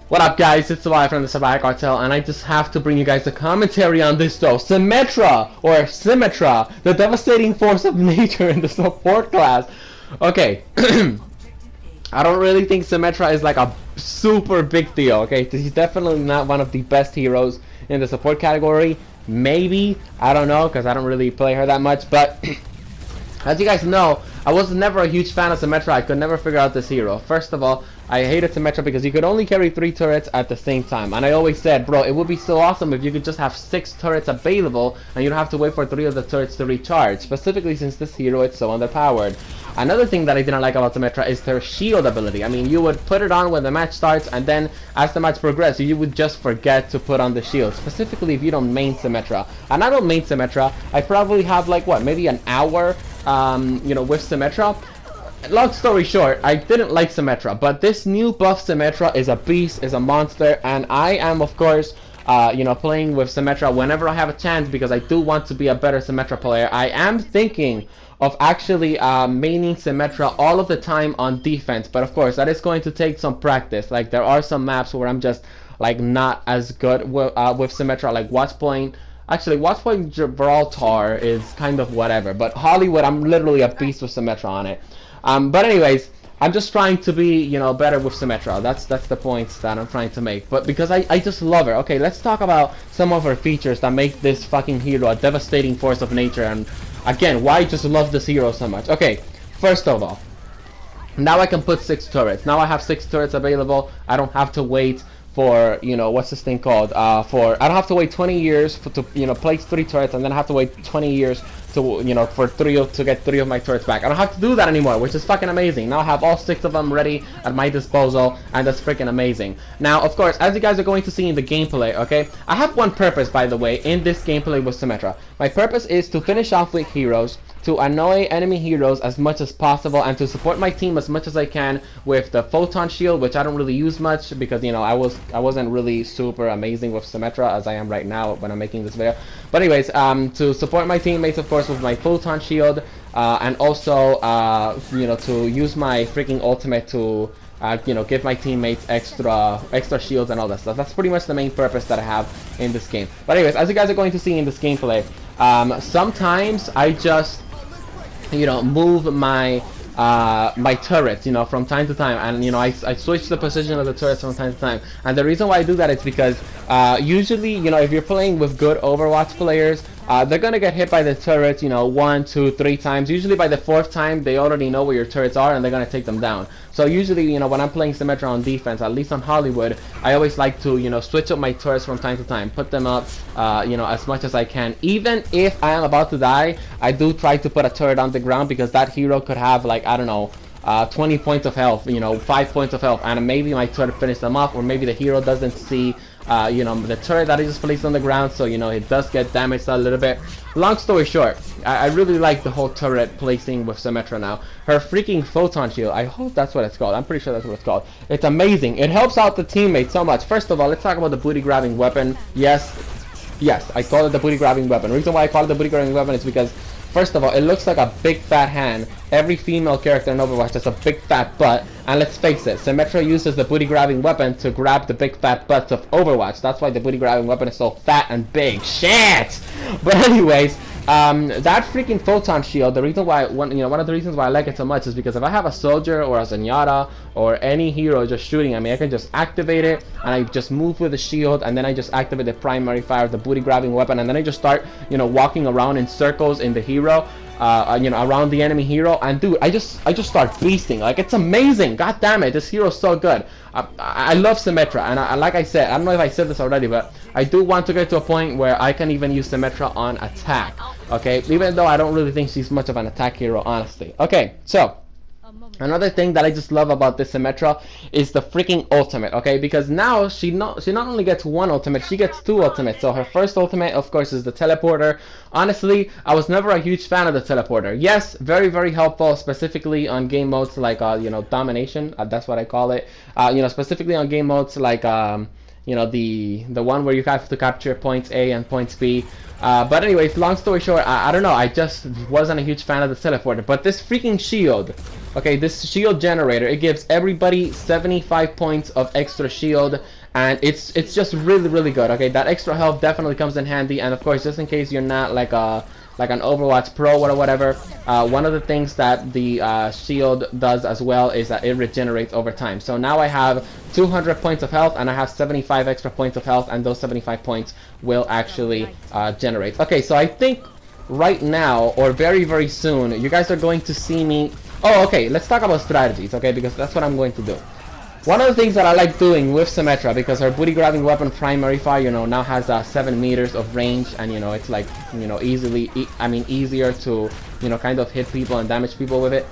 What up, guys? It's Salvajee from the Salvajee Cartel, and I just have to bring you guys a commentary on this though. Symmetra, or Symmetra, the devastating force of nature in the support class. Okay, I don't really think Symmetra is like a super big deal, okay? He's definitely not one of the best heroes in the support category. Maybe, I don't know, because I don't really play her that much, but as you guys know, I was never a huge fan of Symmetra. I could never figure out this hero. First of all, I hated Symmetra because you could only carry 3 turrets at the same time. And I always said, bro, it would be so awesome if you could just have 6 turrets available and you don't have to wait for 3 of the turrets to recharge. Specifically since this hero is so underpowered. Another thing that I didn't like about Symmetra is their shield ability. I mean, you would put it on when the match starts, and then as the match progresses, you would just forget to put on the shield. Specifically if you don't main Symmetra. And I don't main Symmetra. I probably have like, what, maybe an hour you know, with Symmetra. Long story short, I didn't like Symmetra, but this new buff Symmetra is a beast, is a monster, and I am of course you know, playing with Symmetra whenever I have a chance because I do want to be a better Symmetra player. I am thinking of actually maining Symmetra all of the time on defense, but of course that is going to take some practice. Like there are some maps where I'm just like not as good with Symmetra, like Watch Point. Actually, Watch Point Gibraltar is kind of whatever, but Hollywood, I'm literally a beast with Symmetra on it. But anyways, I'm just trying to be, you know, better with Symmetra. That's the points that I'm trying to make. But because I just love her. Okay, let's talk about some of her features that make this fucking hero a devastating force of nature. And again, why I just love this hero so much. Okay, first of all, now I can put 6 turrets. Now I have 6 turrets available. I don't have to wait for, you know, what's this thing called? I don't have to wait 20 years to, you know, place 3 turrets, and then I have to wait 20 years to, you know, to get 3 of my turrets back. I don't have to do that anymore, which is fucking amazing. Now I have all 6 of them ready at my disposal, and that's freaking amazing. Now, of course, as you guys are going to see in the gameplay, okay, I have one purpose, by the way, in this gameplay with Symmetra. My purpose is to finish off weak heroes, to annoy enemy heroes as much as possible, and to support my team as much as I can with the photon shield, which I don't really use much because, you know, I wasn't really super amazing with Symmetra as I am right now when I'm making this video. But anyways, to support my teammates, of course, with my photon shield, and also you know, to use my freaking ultimate to you know, give my teammates extra shields and all that stuff. That's pretty much the main purpose that I have in this game. But anyways, as you guys are going to see in this gameplay, sometimes I just, you know, move my my turrets, you know, from time to time, and you know, I switch the position of the turrets from time to time. And the reason why I do that is because usually, you know, if you're playing with good Overwatch players, they're gonna get hit by the turrets, you know, 1, 2, 3 times. Usually by the 4th time, they already know where your turrets are and they're gonna take them down. So usually, you know, when I'm playing Symmetra on defense, at least on Hollywood, I always like to, you know, switch up my turrets from time to time, put them up, you know, as much as I can. Even if I am about to die, I do try to put a turret on the ground because that hero could have, like, I don't know, 20 points of health, you know, 5 points of health, and maybe my turret finished them off, or maybe the hero doesn't see you know, the turret that I just placed on the ground, so, you know, it does get damaged a little bit. Long story short, I really like the whole turret placing with Symmetra now. Her freaking photon shield, I hope that's what it's called. I'm pretty sure that's what it's called. It's amazing. It helps out the teammates so much. First of all, let's talk about the booty grabbing weapon. Yes, I call it the booty grabbing weapon. The reason why I call it the booty grabbing weapon is because, first of all, it looks like a big fat hand. Every female character in Overwatch has a big fat butt, and let's face it, Symmetra uses the booty grabbing weapon to grab the big fat butts of Overwatch. That's why the booty grabbing weapon is so fat and big. Shit! But anyways, that freaking photon shield, the reason why, one of the reasons why I like it so much is because if I have a soldier or a Zenyatta or any hero just shooting at me, I can just activate it, and I just move with the shield, and then I just activate the primary fire of the booty grabbing weapon, and then I just start, you know, walking around in circles in the hero, you know, around the enemy hero, and dude, I just start beasting. Like, it's amazing. God damn it, this hero is so good. I love Symmetra, and like I said, I don't know if I said this already, but I do want to get to a point where I can even use Symmetra on attack. Okay, even though I don't really think she's much of an attack hero, honestly. Okay, so another thing that I just love about this Symmetra is the freaking ultimate, okay? Because now she not only gets 1 ultimate, she gets 2 ultimates. So her first ultimate, of course, is the teleporter. Honestly, I was never a huge fan of the teleporter. Yes, very, very helpful, specifically on game modes like, you know, domination. That's what I call it. You know, specifically on game modes like, you know, the one where you have to capture points A and points B. But anyways, long story short, I don't know, I just wasn't a huge fan of the teleporter. But this freaking shield, Okay, this shield generator, it gives everybody 75 points of extra shield, and it's just really good. Okay, that extra health definitely comes in handy, and of course, just in case you're not like an Overwatch pro or whatever, one of the things that the shield does as well is that it regenerates over time. So now I have 200 points of health, and I have 75 extra points of health, and those 75 points will actually generate. Okay, so I think right now, or very soon, you guys are going to see me... Oh, okay, let's talk about strategies, okay, because that's what I'm going to do. One of the things that I like doing with Symmetra, because her booty grabbing weapon primary fire, you know, now has 7 meters of range, and you know, it's like, you know, easier to, you know, kind of hit people and damage people with it.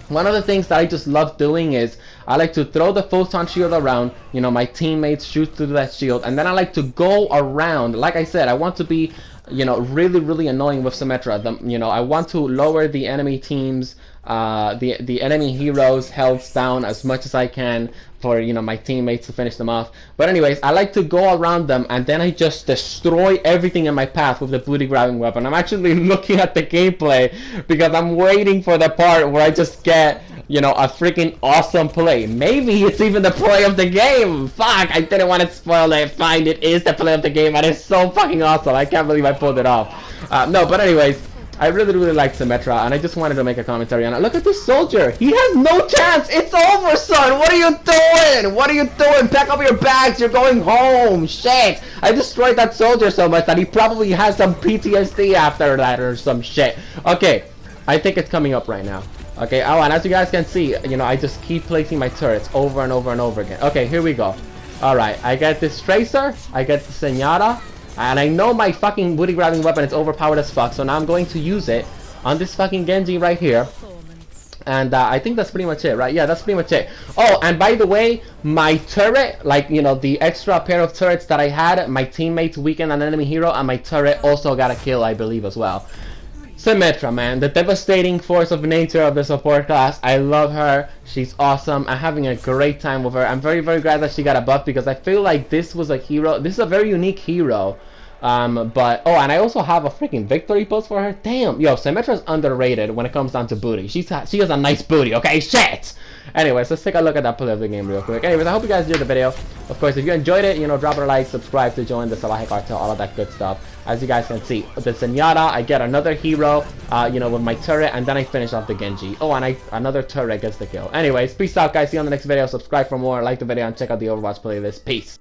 One of the things that I just love doing is I like to throw the photon shield around, you know, my teammates shoot through that shield, and then I like to go around. Like I said, I want to be, you know, really annoying with Symmetra. You know, I want to lower the enemy teams, the enemy heroes' health down as much as I can for, you know, my teammates to finish them off. But anyways, I like to go around them, and then I just destroy everything in my path with the booty grabbing weapon. I'm actually looking at the gameplay because I'm waiting for the part where I just get, you know, a freaking awesome play. Maybe it's even the play of the game. Fuck, I didn't want to spoil it. Fine, it is the play of the game, and it's so fucking awesome. I can't believe I pulled it off. No, but anyways, I really like Symmetra, and I just wanted to make a commentary on it. Look at this soldier. He has no chance. It's over, son. What are you doing? What are you doing? Pack up your bags. You're going home. Shit. I destroyed that soldier so much that he probably has some PTSD after that or some shit. Okay, I think it's coming up right now. Okay, oh, and as you guys can see, you know, I just keep placing my turrets over and over again. Okay, here we go. Alright, I get this Tracer, I get the Zenyatta, and I know my fucking booty grabbing weapon is overpowered as fuck, so now I'm going to use it on this fucking Genji right here. And I think that's pretty much it, right? Yeah, that's pretty much it. Oh, and by the way, my turret, like, you know, the extra pair of turrets that I had, my teammates weakened an enemy hero, and my turret also got a kill, I believe, as well. Symmetra, man, the devastating force of nature of the support class. I love her. She's awesome. I'm having a great time with her. I'm very glad that she got a buff, because I feel like this was a hero. This is a very unique hero. But oh, and I also have a freaking victory post for her. Damn, yo, Symmetra's underrated when it comes down to booty. She has a nice booty. Okay, shit. Anyways, let's take a look at that play of the game real quick. Anyways, I hope you guys enjoyed the video. Of course, if you enjoyed it, you know, drop it a like, subscribe to join the Salvajee cartel, all of that good stuff. As you guys can see, the Zenyatta, I get another hero, you know, with my turret, and then I finish off the Genji. Oh, and another turret gets the kill. Anyways, peace out, guys. See you on the next video. Subscribe for more, like the video, and check out the Overwatch playlist. Peace.